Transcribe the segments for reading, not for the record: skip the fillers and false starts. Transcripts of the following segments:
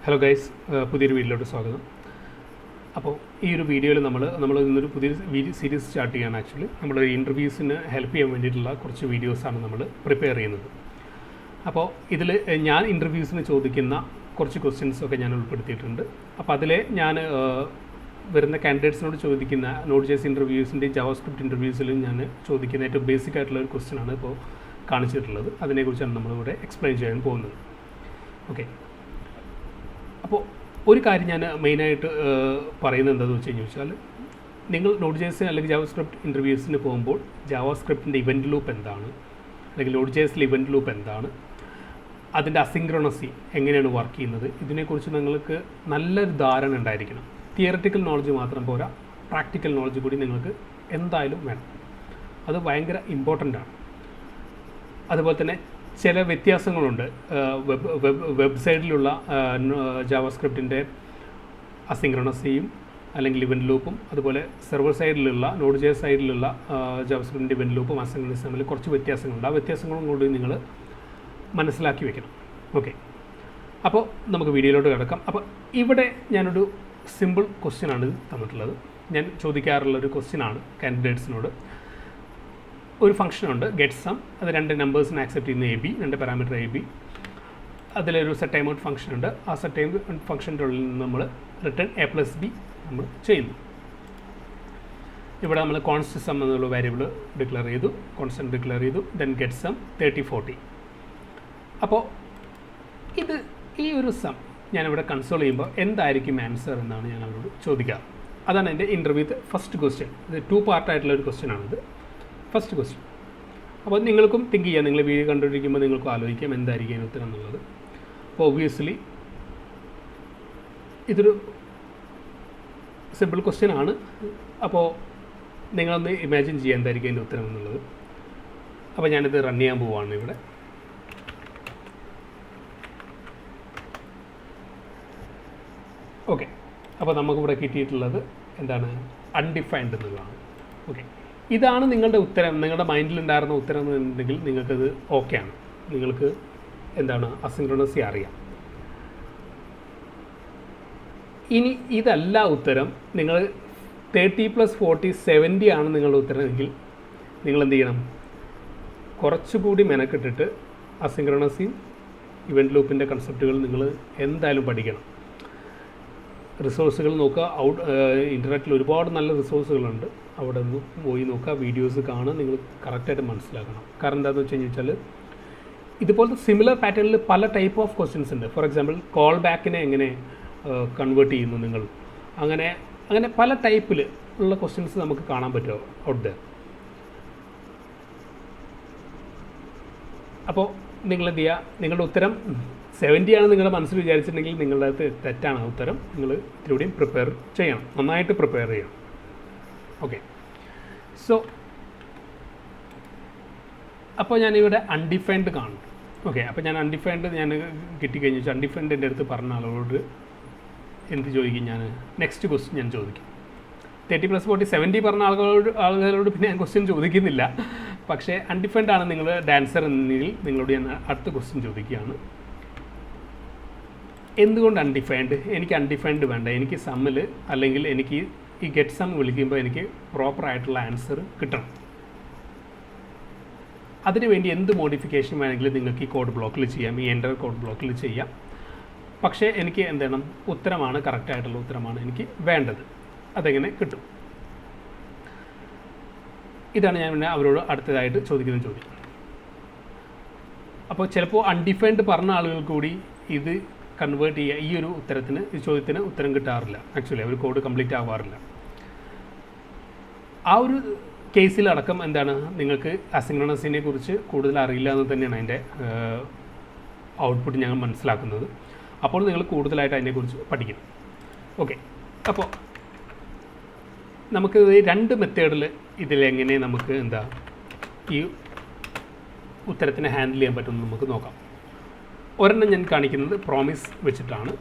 Hello guys, പുതിയൊരു വീഡിയോയിലോട്ട് സ്വാഗതം. അപ്പോൾ ഈ ഒരു വീഡിയോയിൽ നമ്മൾ ഇന്നൊരു പുതിയ സീരീസ് സ്റ്റാർട്ട് ചെയ്യാണ്. ആക്ച്വലി നമ്മൾ ഇൻ്റർവ്യൂസിന് ഹെൽപ്പ് ചെയ്യാൻ വേണ്ടിയിട്ടുള്ള കുറച്ച് വീഡിയോസാണ് നമ്മൾ പ്രിപ്പയർ ചെയ്യുന്നത്. അപ്പോൾ ഇതിൽ ഞാൻ ഇൻ്റർവ്യൂസിന് ചോദിക്കുന്ന കുറച്ച് ക്വസ്റ്റ്യൻസൊക്കെ ഞാൻ ഉൾപ്പെടുത്തിയിട്ടുണ്ട്. അപ്പോൾ അതിലെ ഞാൻ വരുന്ന കാൻഡിഡേറ്റ്സിനോട് ചോദിക്കുന്ന Node.js ഇൻ്റർവ്യൂസിൻ്റെയും ജാവാസ്ക്രിപ്റ്റ് ഇൻ്റർവ്യൂസിലും ഞാൻ ചോദിക്കുന്ന ഏറ്റവും ബേസിക് ആയിട്ടുള്ള ഒരു ക്വസ്റ്റ്യനാണ് ഇപ്പോൾ കാണിച്ചിട്ടുള്ളത്. അതിനെക്കുറിച്ചാണ് നമ്മളിവിടെ എക്സ്പ്ലെയിൻ ചെയ്യാൻ പോകുന്നത്. ഓക്കെ, അപ്പോൾ ഒരു കാര്യം ഞാൻ മെയിനായിട്ട് പറയുന്നത് എന്താണെന്ന് വെച്ച് കഴിഞ്ഞാൽ, നിങ്ങൾ Node.js അല്ലെങ്കിൽ ജാവാസ്ക്രിപ്റ്റ് ഇൻ്റർവ്യൂസിന് പോകുമ്പോൾ ജാവാസ്ക്രിപ്റ്റിൻ്റെ ഇവൻറ്റ് ലൂപ്പ് എന്താണ്, അല്ലെങ്കിൽ Node.jsലെ ഇവൻറ്റ് ലൂപ്പ് എന്താണ്, അതിൻ്റെ അസിങ്ക്രണസി എങ്ങനെയാണ് വർക്ക് ചെയ്യുന്നത്, ഇതിനെക്കുറിച്ച് നിങ്ങൾക്ക് നല്ലൊരു ധാരണ ഉണ്ടായിരിക്കണം. തിയററ്റിക്കൽ നോളജ് മാത്രം പോരാ, പ്രാക്ടിക്കൽ നോളജ് കൂടി നിങ്ങൾക്ക് എന്തായാലും വേണം. അത് ഭയങ്കര ഇമ്പോർട്ടൻ്റ് ആണ്. അതുപോലെ തന്നെ ചില വ്യത്യാസങ്ങളുണ്ട് വെബ്സൈറ്റിലുള്ള ജാവാസ്ക്രിപ്റ്റിൻ്റെ അസിങ്ക്രണസിയും അല്ലെങ്കിൽ ഇവൻറ്റ് ലൂപ്പും, അതുപോലെ സെർവർ സൈഡിലുള്ള Node.js സൈഡിലുള്ള ജാവാസ്ക്രിപ്റ്റിൻ്റെ ഇവൻറ്റ് ലൂപ്പും അസിങ്ക്രണസിയും തമ്മിൽ കുറച്ച് വ്യത്യാസങ്ങളുണ്ട്. ആ വ്യത്യാസങ്ങളും കൂടി നിങ്ങൾ മനസ്സിലാക്കി വെക്കണം. ഓക്കെ, അപ്പോൾ നമുക്ക് വീഡിയോയിലോട്ട് കിടക്കാം. അപ്പോൾ ഇവിടെ ഞാനൊരു സിമ്പിൾ ക്വസ്റ്റ്യനാണ് തന്നിട്ടുള്ളത്. ഞാൻ ചോദിക്കാറുള്ളൊരു ക്വസ്റ്റ്യനാണ് കാൻഡിഡേറ്റ്സിനോട്. ഒരു ഫംഗ്ഷനുണ്ട് ഗെറ്റ് സം, അത് രണ്ട് നമ്പേഴ്സിനെ ആക്സെപ്റ്റ് ചെയ്യുന്ന AB, രണ്ട് പാരാമീറ്റർ AB. അതിലൊരു സെറ്റ് ടൈം ഔട്ട് ഫംഗ്ഷൻ ഉണ്ട്. ആ സെറ്റ് ടൈം ഫംഗ്ഷൻ്റെ ഉള്ളിൽ നിന്ന് നമ്മൾ റിട്ടേൺ A+B നമ്മൾ ചെയ്യുന്നു. ഇവിടെ നമ്മൾ കോൺസ്റ്റന്റ് സം എന്നുള്ള വേരിയബിൾ ഡിക്ലെയർ ചെയ്തു, കോൺസ്റ്റന്റ് ഡിക്ലെയർ ചെയ്തു, ദെൻ ഗെറ്റ് സം 30-40. അപ്പോൾ ഈ ഒരു സം ഞാനിവിടെ കൺസോൾ ചെയ്യുമ്പോൾ എന്തായിരിക്കും ആൻസർ എന്നാണ് ഞാൻ അവരോട് ചോദിക്കാറ്. അതാണ് എൻ്റെ ഇൻ്റർവ്യൂത്തെ ഫസ്റ്റ് ക്വസ്റ്റ്യൻ. ഇത് 2 പാർട്ടായിട്ടുള്ളൊരു ക്വസ്റ്റ്യനാണിത്. First question. അപ്പോൾ നിങ്ങൾക്കും തിങ്ക് ചെയ്യാം, നിങ്ങൾ വീഡിയോ കണ്ടുകൊണ്ടിരിക്കുമ്പോൾ നിങ്ങൾക്കും ആലോചിക്കാം എന്തായിരിക്കും അതിന് ഉത്തരം എന്നുള്ളത്. അപ്പോൾ ഒബ്വിയസ്ലി ഇതൊരു സിമ്പിൾ ക്വസ്റ്റ്യൻ ആണ്. അപ്പോൾ നിങ്ങളൊന്ന് ഇമാജിൻ ചെയ്യാം എന്തായിരിക്കും അതിൻ്റെ ഉത്തരം എന്നുള്ളത്. അപ്പോൾ ഞാനിത് റൺ ചെയ്യാൻ പോവുകയാണ് ഇവിടെ. ഓക്കെ, അപ്പോൾ നമുക്കിവിടെ കിട്ടിയിട്ടുള്ളത് എന്താണ്? അൺഡിഫൈൻഡ് എന്നുള്ളതാണ്. ഓക്കെ, ഇതാണ് നിങ്ങളുടെ ഉത്തരം, നിങ്ങളുടെ മൈൻഡിലുണ്ടായിരുന്ന ഉത്തരം എന്നുണ്ടെങ്കിൽ നിങ്ങൾക്കത് ഓക്കെയാണ്. നിങ്ങൾക്ക് എന്താണ് അസിങ്ക്രണസി അറിയാം. ഇനി ഇതല്ല ഉത്തരം, നിങ്ങൾ 30+40 70 ആണ് നിങ്ങളുടെ ഉത്തരമെങ്കിൽ നിങ്ങൾ എന്ത് ചെയ്യണം? കുറച്ചുകൂടി മെനക്കെട്ടിട്ട് അസിങ്ക്രണസിയും ഇവൻറ്റ് ലൂപ്പിൻ്റെ കൺസെപ്റ്റുകൾ നിങ്ങൾ എന്തായാലും പഠിക്കണം. റിസോഴ്സുകൾ നോക്കുക. ഇൻ്റർനെറ്റിൽ ഒരുപാട് നല്ല റിസോഴ്സുകളുണ്ട്, അവിടെ നിന്ന് പോയി നോക്കുക, വീഡിയോസ് കാണുക. നിങ്ങൾ കറക്റ്റായിട്ട് മനസ്സിലാക്കണം. കാരണം എന്താണെന്ന് വെച്ച് കഴിഞ്ഞാൽ ഇതുപോലത്തെ സിമിലർ പാറ്റേണിൽ പല ടൈപ്പ് ഓഫ് ക്വസ്റ്റ്യൻസ് ഉണ്ട്. ഫോർ എക്സാമ്പിൾ കോൾ ബാക്കിനെ എങ്ങനെ കൺവേർട്ട് ചെയ്യുന്നു നിങ്ങൾ, അങ്ങനെ പല ടൈപ്പിൽ ഉള്ള ക്വസ്റ്റ്യൻസ് നമുക്ക് കാണാൻ പറ്റുമോ ഔട്ട് ദർ. അപ്പോൾ നിങ്ങൾ എന്ത് ചെയ്യുക? നിങ്ങളുടെ ഉത്തരം 70 ആണ് നിങ്ങളുടെ മനസ്സിൽ വിചാരിച്ചിട്ടുണ്ടെങ്കിൽ നിങ്ങളുടെ അത് തെറ്റാണ് ഉത്തരം. നിങ്ങൾ ഇതിലൂടെയും പ്രിപ്പയർ ചെയ്യണം, നന്നായിട്ട് പ്രിപ്പയർ ചെയ്യണം. ഓക്കെ, സോ അപ്പോൾ ഞാനിവിടെ അൺഡിഫൈൻഡ് കാണും. ഓക്കെ, അപ്പോൾ ഞാൻ അൺഡിഫൈൻഡ് കിട്ടിക്കഴിഞ്ഞു. അൺഡിഫൈൻഡ് എൻ്റെ അടുത്ത് പറഞ്ഞ ആളോട് എന്ത് ചോദിക്കും? ഞാൻ നെക്സ്റ്റ് ക്വസ്റ്റ്യൻ ഞാൻ ചോദിക്കും. 30+40 70 പറഞ്ഞ ആളുകളോട് പിന്നെ ഞാൻ ക്വസ്റ്റ്യൻ ചോദിക്കുന്നില്ല. പക്ഷേ അൺഡിഫൈൻഡ് ആണ് നിങ്ങളുടെ ആൻസർ എന്നതിൽ നിങ്ങളോട് ഞാൻ അടുത്ത ക്വസ്റ്റ്യൻ ചോദിക്കുകയാണ്. എന്തുകൊണ്ട് അൺഡിഫൈൻഡ്? എനിക്ക് അൺഡിഫൈൻഡ് വേണ്ട. എനിക്ക് സമ്മിൽ അല്ലെങ്കിൽ എനിക്ക് ഈ ഗെറ്റ് സം വിളിക്കുമ്പോൾ എനിക്ക് പ്രോപ്പറായിട്ടുള്ള ആൻസർ കിട്ടണം. അതിനുവേണ്ടി എന്ത് മോഡിഫിക്കേഷൻ വേണമെങ്കിലും നിങ്ങൾക്ക് ഈ കോഡ് ബ്ലോക്കിൽ ചെയ്യാം, ഈ എൻ്റർ കോഡ് ബ്ലോക്കിൽ ചെയ്യാം. പക്ഷേ എനിക്ക് എന്താണ് ഉത്തരമാണ്, കറക്റ്റായിട്ടുള്ള ഉത്തരമാണ് എനിക്ക് വേണ്ടത്. അതെങ്ങനെ കിട്ടും? ഇതാണ് ഞാൻ പിന്നെ അവരോട് അടുത്തതായിട്ട് ചോദിക്കുന്ന ചോദ്യം. അപ്പോൾ ചിലപ്പോൾ അൺഡിഫൈൻഡ് പറഞ്ഞ ആളുകൾ കൂടി ഇത് കൺവേർട്ട് ചെയ്യുക, ഈ ഒരു ചോദ്യത്തിന് ഉത്തരം കിട്ടാറില്ല. ആക്ച്വലി അവർ കോഡ് കംപ്ലീറ്റ് ആവാറില്ല. ആ ഒരു കേസിലടക്കം എന്താണ്, നിങ്ങൾക്ക് അസിങ്ക്രണസിനെ കുറിച്ച് കൂടുതൽ അറിയില്ല എന്ന് തന്നെയാണ് അതിൻ്റെ ഔട്ട്പുട്ട് ഞങ്ങൾ മനസ്സിലാക്കുന്നത്. അപ്പോൾ നിങ്ങൾ കൂടുതലായിട്ട് അതിനെക്കുറിച്ച് പഠിക്കണം. ഓക്കെ, അപ്പോൾ നമുക്ക് 2 മെത്തേഡിൽ ഇതിലെങ്ങനെ നമുക്ക് ഈ ഉത്തരത്തിനെ ഹാൻഡിൽ ചെയ്യാൻ പറ്റുമെന്ന് നമുക്ക് നോക്കാം. ഒരെണ്ണം ഞാൻ കാണിക്കുന്നത് പ്രോമിസ് വെച്ചിട്ടാണ്.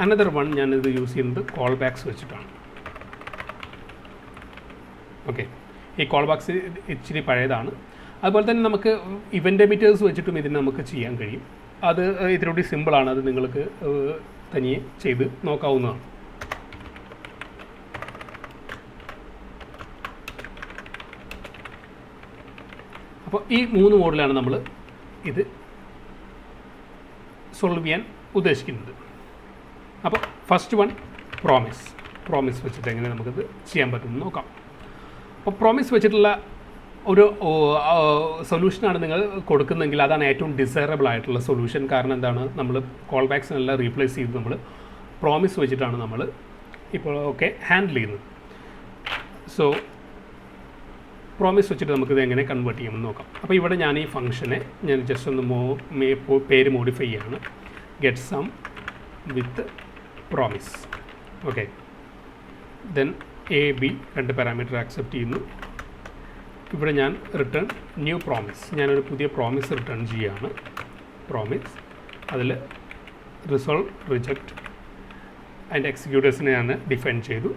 അനദർ വൺ ഞാനിത് യൂസ് ചെയ്യുന്നത് കോൾ ബാക്സ് വെച്ചിട്ടാണ്. ഓക്കെ, ഈ കോൾ ബാക്സ് ഇച്ചിരി പഴയതാണ്. അതുപോലെ തന്നെ നമുക്ക് ഇവൻ്റ് എമിറ്റേഴ്സ് വെച്ചിട്ടും ഇതിന് നമുക്ക് ചെയ്യാൻ കഴിയും. അത് ഇതിലൂടെ സിമ്പിളാണ്. അത് നിങ്ങൾക്ക് തനിയെ ചെയ്ത് നോക്കാവുന്നതാണ്. അപ്പോൾ ഈ 3 മോഡിലാണ് നമ്മൾ ഇത് സോൾവ് ചെയ്യാൻ ഉദ്ദേശിക്കുന്നത്. അപ്പോൾ ഫസ്റ്റ് വൺ പ്രോമിസ് വെച്ചിട്ട് എങ്ങനെ നമുക്കിത് ചെയ്യാൻ പറ്റുമെന്ന് നോക്കാം. അപ്പോൾ പ്രോമിസ് വെച്ചിട്ടുള്ള ഒരു സൊല്യൂഷനാണ് നിങ്ങൾ കൊടുക്കുന്നതെങ്കിൽ അതാണ് ഏറ്റവും ഡിസൈറബിൾ ആയിട്ടുള്ള സൊല്യൂഷൻ. കാരണം എന്താണ്, നമ്മൾ കോൾ ബാക്സിനെല്ലാം റീപ്ലേസ് ചെയ്ത് നമ്മൾ പ്രോമിസ് വെച്ചിട്ടാണ് നമ്മൾ ഇപ്പോൾ ഹാൻഡിൽ ചെയ്യുന്നത്. സോ പ്രോമിസ് വെച്ചിട്ട് നമുക്കിത് എങ്ങനെ കൺവേർട്ട് ചെയ്യാമെന്ന് നോക്കാം. അപ്പോൾ ഇവിടെ ഞാൻ ഈ ഫംഗ്ഷനെ ഞാൻ ജസ്റ്റ് ഒന്ന് പേര് മോഡിഫൈ ചെയ്യാണ്. Get sum with promise. Okay, then AB 2 parameter accept ചെയ്യുന്നു. ഇവിടെ ഞാൻ റിട്ടേൺ ന്യൂ പ്രോമിസ്, ഞാനൊരു പുതിയ പ്രോമിസ് റിട്ടേൺ ചെയ്യുകയാണ്. പ്രോമിസ് അതിൽ റിസോൾവ്, റിജക്റ്റ്, അതിൻ്റെ എക്സിക്യൂട്ടേഴ്സിനെ ഞാൻ ഡിഫൈൻ ചെയ്തു.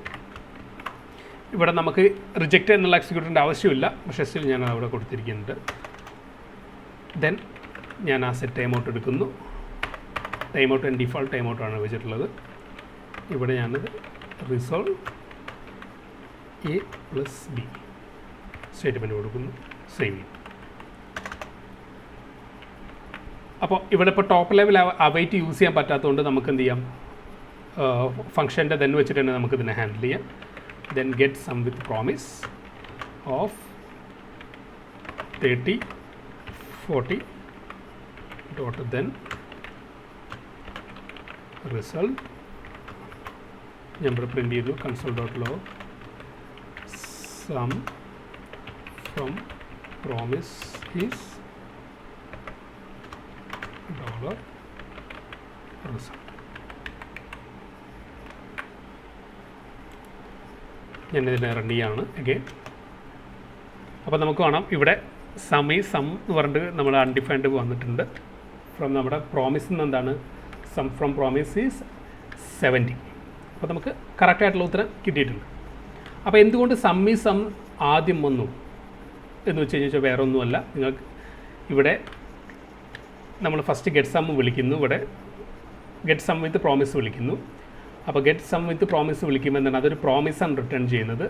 ഇവിടെ നമുക്ക് റിജക്റ്റ് എന്നുള്ള എക്സിക്യൂട്ടറിൻ്റെ ആവശ്യമില്ല, പക്ഷേ സ്റ്റിൽ ഞാൻ അവിടെ കൊടുത്തിരിക്കുന്നുണ്ട്. ദെൻ ഞാൻ ആ സെറ്റ് ടൈം ഔട്ട് എടുക്കുന്നു. ടൈം ഔട്ട് ഡിഫോൾട്ട് ടൈം ഔട്ടാണ് വെച്ചിട്ടുള്ളത്. ഇവിടെ ഞാനത് റിസോൾവ് A+B സ്റ്റേറ്റ്മെൻറ്റ് കൊടുക്കുന്നു, സേവ് ചെയ്യും. അപ്പോൾ ഇവിടെ ഇപ്പോൾ ടോപ്പ് ലെവൽ അവൈറ്റ് യൂസ് ചെയ്യാൻ പറ്റാത്തതുകൊണ്ട് നമുക്ക് എന്ത് ചെയ്യാം, ഫംഗ്ഷൻ്റെ ദെൻ വെച്ചിട്ട് തന്നെ നമുക്കിതിനെ ഹാൻഡിൽ ചെയ്യാം. Then get sum with promise of 30 40 dot then result ഞാൻ പ്രിൻറ്റ് ചെയ്തു. console.log sum from promise is $result. ഞാനിതിനെ റൺ ചെയ്യാണ് അഗെയിൻ. അപ്പോൾ നമുക്ക് കാണാം ഇവിടെ സം എന്ന് പറഞ്ഞിട്ട് നമ്മൾ അൺഡിഫൈൻഡ് വന്നിട്ടുണ്ട്. ഫ്രം നമ്മുടെ പ്രോമിസിൽ നിന്ന് എന്താണ്, സം ഫ്രം പ്രോമിസ് ഈസ് 70. അപ്പോൾ നമുക്ക് കറക്റ്റായിട്ടുള്ള ഉത്തരം കിട്ടിയിട്ടുണ്ട്. അപ്പോൾ എന്തുകൊണ്ട് സം ആദ്യം വന്നു എന്ന് വെച്ച് കഴിഞ്ഞാൽ വേറെ ഒന്നുമല്ല, നിങ്ങൾക്ക് ഇവിടെ നമ്മൾ ഫസ്റ്റ് ഗെറ്റ് സം വിളിക്കുന്നു, ഇവിടെ ഗെറ്റ് സം വിത്ത് പ്രോമിസ് വിളിക്കുന്നു. അപ്പോൾ ഗെറ്റ് സം വിത്ത് പ്രോമിസ് വിളിക്കുമ്പോൾ എന്താണ്, അതൊരു പ്രോമിസാണ് റിട്ടേൺ ചെയ്യുന്നത്.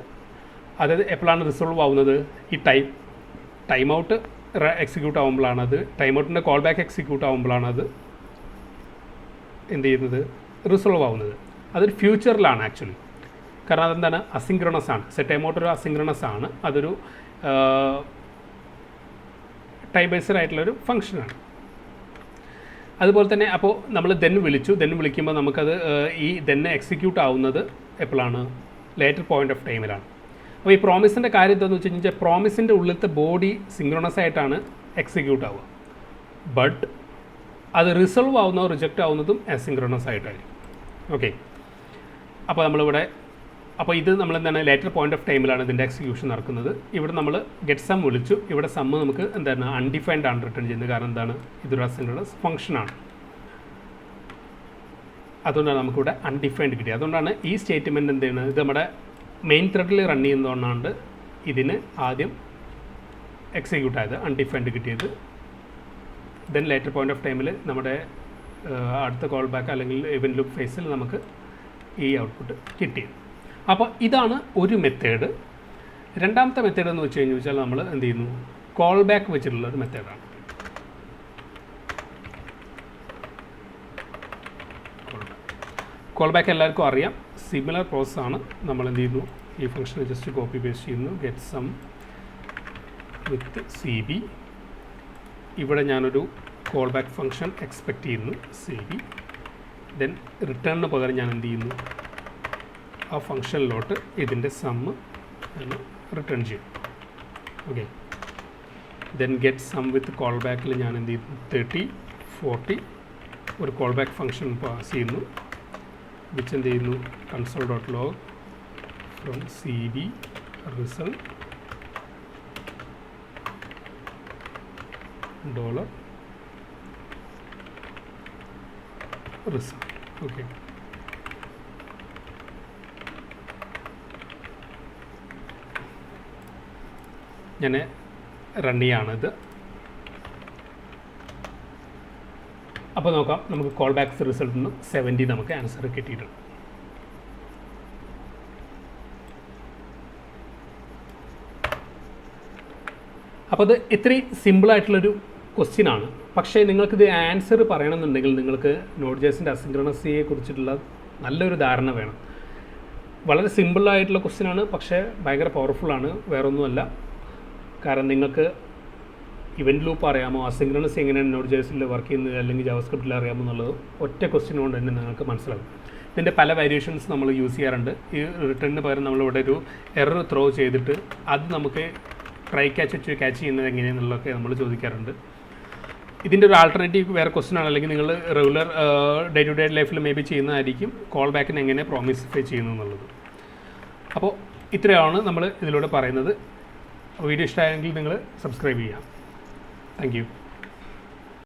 അതായത് എപ്പോഴാണ് റിസോൾവ് ആവുന്നത്, ഈ ടൈം ഔട്ട് എക്സിക്യൂട്ട് ആകുമ്പോഴാണത്, ടൈം ഔട്ടിൻ്റെ കോൾ ബാക്ക് എക്സിക്യൂട്ട് ആകുമ്പോഴാണത് എന്ത് ചെയ്യുന്നത്, റിസോൾവ് ആവുന്നത്. അതൊരു ഫ്യൂച്ചറിലാണ് ആക്ച്വലി. കാരണം അതെന്താണ്, അസിങ്ക്രണസ് ആണ്. സെറ്റ് ടൈം ഔട്ട് ഒരു അസിങ്ക്രണസ് ആണ്, അതൊരു ടൈം ബേസ്ഡ് ആയിട്ടുള്ളൊരു ഫംഗ്ഷനാണ്. അതുപോലെ തന്നെ അപ്പോൾ നമ്മൾ ദെൻ വിളിക്കുമ്പോൾ നമുക്കത് ഈ ദെൻ എക്സിക്യൂട്ട് ആവുന്നത് എപ്പോഴാണ്, ലേറ്റർ പോയിൻ്റ് ഓഫ് ടൈമിലാണ്. അപ്പോൾ ഈ പ്രോമിസിൻ്റെ കാര്യം എന്താണെന്ന് വെച്ച് കഴിഞ്ഞാൽ പ്രോമിസിൻ്റെ ഉള്ളിലത്തെ ബോഡി സിങ്ക്രണസ് ആയിട്ടാണ് എക്സിക്യൂട്ട് ആവുക, ബട്ട് അത് റിസോൾവ് ആവുന്നതോ റിജക്റ്റ് ആവുന്നതും അസിങ്ക്രണസ് ആയിട്ടായിരിക്കും. ഓക്കെ, അപ്പോൾ നമ്മളിവിടെ ഇത് നമ്മൾ എന്താണ്, ലേറ്റർ പോയിൻ്റ് ഓഫ് ടൈമിലാണ് ഇതിൻ്റെ എക്സിക്യൂഷൻ നടക്കുന്നത്. ഇവിടെ നമ്മൾ ഗെറ്റ് സം വിളിച്ചു, ഇവിടെ സം നമുക്ക് എന്താണ് അൺഡിഫൈൻഡ് ആണ് റിട്ടേൺ ചെയ്യുന്നത്. കാരണം എന്താണ്, ഇതൊരു അസിങ്ക്രണസ് ഫംഗ്ഷനാണ്, അതുകൊണ്ടാണ് നമുക്കിവിടെ അൺഡിഫൈൻഡ് കിട്ടിയത്. അതുകൊണ്ടാണ് ഈ സ്റ്റേറ്റ്മെൻറ്റ് എന്ത് ചെയ്യുന്നത്, ഇത് നമ്മുടെ മെയിൻ ത്രെഡിൽ റൺ ചെയ്യുന്നതുകൊണ്ടാണ് ഇതിന് ആദ്യം എക്സിക്യൂട്ട് ആയത്, അൺഡിഫൈൻഡ് കിട്ടിയത്. ദെൻ ലേറ്റർ പോയിൻ്റ് ഓഫ് ടൈമിൽ നമ്മുടെ അടുത്ത കോൾ ബാക്ക് അല്ലെങ്കിൽ ഇവൻറ്റ് ലൂപ്പ് ഫേസിൽ നമുക്ക് ഈ ഔട്ട്പുട്ട് കിട്ടിയത്. അപ്പോൾ ഇതാണ് ഒരു മെത്തേഡ്. രണ്ടാമത്തെ മെത്തേഡ് എന്ന് വെച്ച് കഴിഞ്ഞാൽ നമ്മൾ എന്ത് ചെയ്യുന്നു, കോൾ ബാക്ക് വെച്ചിട്ടുള്ളൊരു മെത്തേഡാണ്. കോൾ ബാക്ക് എല്ലാവർക്കും അറിയാം, സിമിലർ പ്രോസസ്സാണ്. നമ്മൾ എന്ത് ചെയ്യുന്നു, ഈ ഫംഗ്ഷനെ ജസ്റ്റ് കോപ്പി പേസ്റ്റ് ചെയ്യുന്നു, ഗെറ്റ് സം വിത്ത് CB. ഇവിടെ ഞാനൊരു കോൾ ബാക്ക് ഫംഗ്ഷൻ എക്സ്പെക്റ്റ് ചെയ്യുന്നു, CB. ദെൻ റിട്ടേണിന് പകരം ഞാൻ എന്ത് ചെയ്യുന്നു, ആ ഫംഗ്ഷനിലോട്ട് ഇതിൻ്റെ സമ്മ് റിട്ടേൺ ചെയ്യും. ഓക്കെ, ദെൻ ഗെറ്റ് സം വിത്ത് കോൾ ബാക്കിൽ ഞാൻ എന്ത് ചെയ്യുന്നു, 30 40 ഒരു കോൾ ബാക്ക് ഫംഗ്ഷൻ പാസ് ചെയ്യുന്നു, വിച്ച് എന്ത് ചെയ്യുന്നു, console.log from CB result $result. Okay, ഞാൻ റൺ ചെയ്യാണിത്. അപ്പോൾ നോക്കാം, നമുക്ക് കോൾ ബാക്ക്സ് റിസൾട്ടിൽ നിന്ന് 70 നമുക്ക് ആൻസർ കിട്ടിയിട്ടുണ്ട്. അപ്പോൾ അത് ഇത്രയും സിമ്പിളായിട്ടുള്ളൊരു ക്വസ്റ്റ്യനാണ്. പക്ഷേ നിങ്ങൾക്കിത് ആൻസർ പറയണമെന്നുണ്ടെങ്കിൽ നിങ്ങൾക്ക് Node.jsൻ്റെ അസിൻക്രണസിയെ കുറിച്ചിട്ടുള്ള നല്ലൊരു ധാരണ വേണം. വളരെ സിമ്പിളായിട്ടുള്ള ക്വസ്റ്റ്യനാണ്, പക്ഷേ ഭയങ്കര പവർഫുള്ളാണ്. വേറൊന്നുമല്ല, കാരണം നിങ്ങൾക്ക് ഇവൻറ്റ് ലൂപ്പ് അറിയാമോ, അസിൻക്രണസി എങ്ങനെയാണ് Node.jsൽ വർക്ക് ചെയ്യുന്നത് അല്ലെങ്കിൽ ജാവാസ്ക്രിപ്റ്റിൽ അറിയാമോ എന്നുള്ളത് ഒറ്റ ക്വസ്റ്റ്യൻ കൊണ്ട് തന്നെ നിങ്ങൾക്ക് മനസ്സിലാകും. ഇതിൻ്റെ പല വേരിയേഷൻസ് നമ്മൾ യൂസ് ചെയ്യാറുണ്ട്. ഈ റിട്ടേണിന് പകരം നമ്മളിവിടെ ഒരു എറർ ത്രോ ചെയ്തിട്ട് അത് നമുക്ക് ട്രൈ ക്യാച്ച് വെച്ച് ക്യാച്ച് ചെയ്യുന്നത് എങ്ങനെയാണെന്നുള്ളതൊക്കെ നമ്മൾ ചോദിക്കാറുണ്ട്. ഇതിൻ്റെ ഒരു ആൾട്ടർനേറ്റീവ് വേറെ ക്വസ്റ്റ്യൻ ആണ്, അല്ലെങ്കിൽ നിങ്ങൾ റെഗുലർ ഡേ ടു ഡേ ലൈഫിൽ മേ ബി ചെയ്യുന്നതായിരിക്കും കോൾ ബാക്കിന് എങ്ങനെ പ്രോമിസിഫൈ ചെയ്യുന്നു എന്നുള്ളത്. അപ്പോൾ ഇത്രയാണ് നമ്മൾ ഇതിലൂടെ പറയുന്നത്. വീഡിയോ ഇഷ്ടമായെങ്കിൽ നിങ്ങൾ സബ്സ്ക്രൈബ് ചെയ്യാം. Thank you.